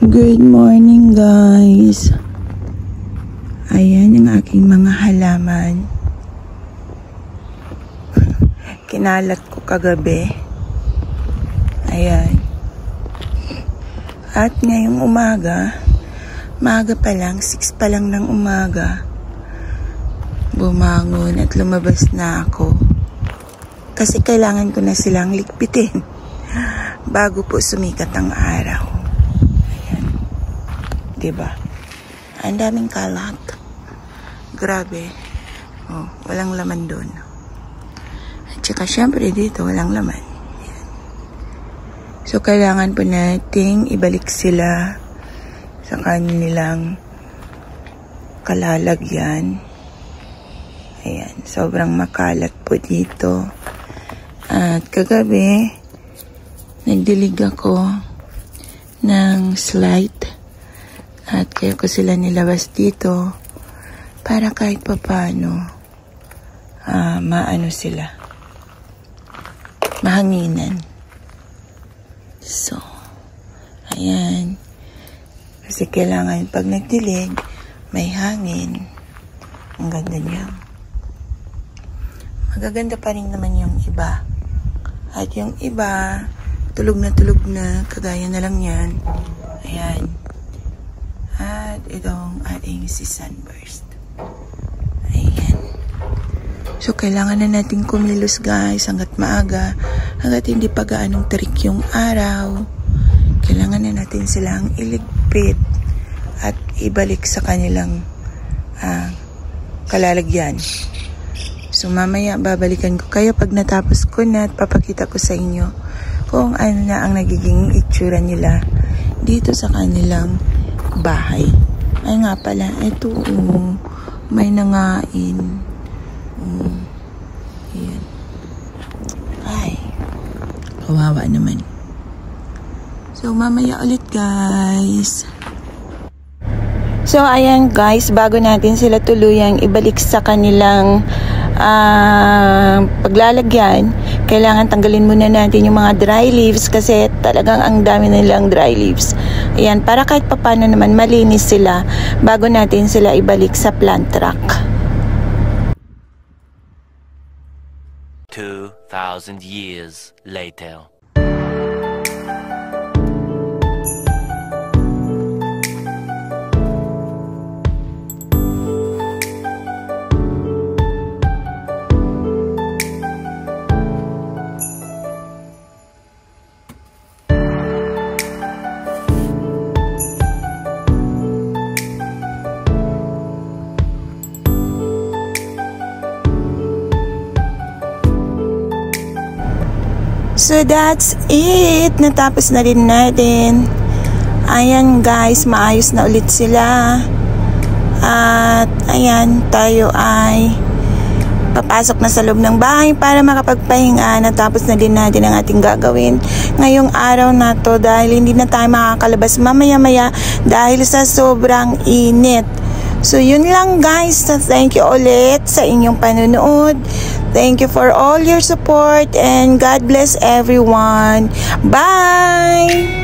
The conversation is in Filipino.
Good morning guys. Ayan ang aking mga halaman. Kinalat ko kagabi. Ayan. At ngayong umaga, maaga pa lang, 6 pa lang ng umaga, bumangon at lumabas na ako. Kasi kailangan ko na silang ligpitin bago po sumikat ang araw. Ayan. Diba? Ang daming kalat. Grabe. Oh, walang laman doon. At saka syempre dito walang laman. Ayan. So kailangan po nating ibalik sila sa kanilang kalalagyan. Ayan. Sobrang makalat po dito. At kagabi, nagdilig ako ng slide at kaya ko sila nilabas dito para kahit papano maano sila, mahanginan. So, ayan. Kasi kailangan pag nagdilig, may hangin. Ang ganda niya. Magaganda pa rin naman yung iba. At yung iba, tulog na, kagaya na lang yan. Ayan. At itong ating si Sunburst. Ayan. So, kailangan na natin kumilos guys hanggat maaga. Hanggat hindi pa gaanong terik yung araw. Kailangan na natin silang iligpit at ibalik sa kanilang kalalagyan. So mamaya babalikan ko kayo pag natapos ko na at papakita ko sa inyo kung ano na ang nagiging itsura nila dito sa kanilang bahay. Ay nga pala, ito may nangain. Ayan. Ay, kawawa naman. So mamaya ulit guys. So ayan guys, bago natin sila tuluyang ibalik sa kanilang paglalagyan, kailangan tanggalin muna natin yung mga dry leaves kasi talagang ang dami nilang dry leaves. Ayan, para kahit papano naman malinis sila bago natin sila ibalik sa plant rack. 2,000 years later. So that's it. Natapos na rin natin. Ayan guys, maayos na ulit sila. At ayan, tayo ay papasok na sa loob ng bahay para makapagpahinga. Natapos na din natin ang ating gagawin ngayong araw na to dahil hindi na tayo makakalabas mamaya-maya dahil sa sobrang init. So yun lang guys. Thank you ulit sa inyong panonood. Thank you for all your support and God bless everyone. Bye!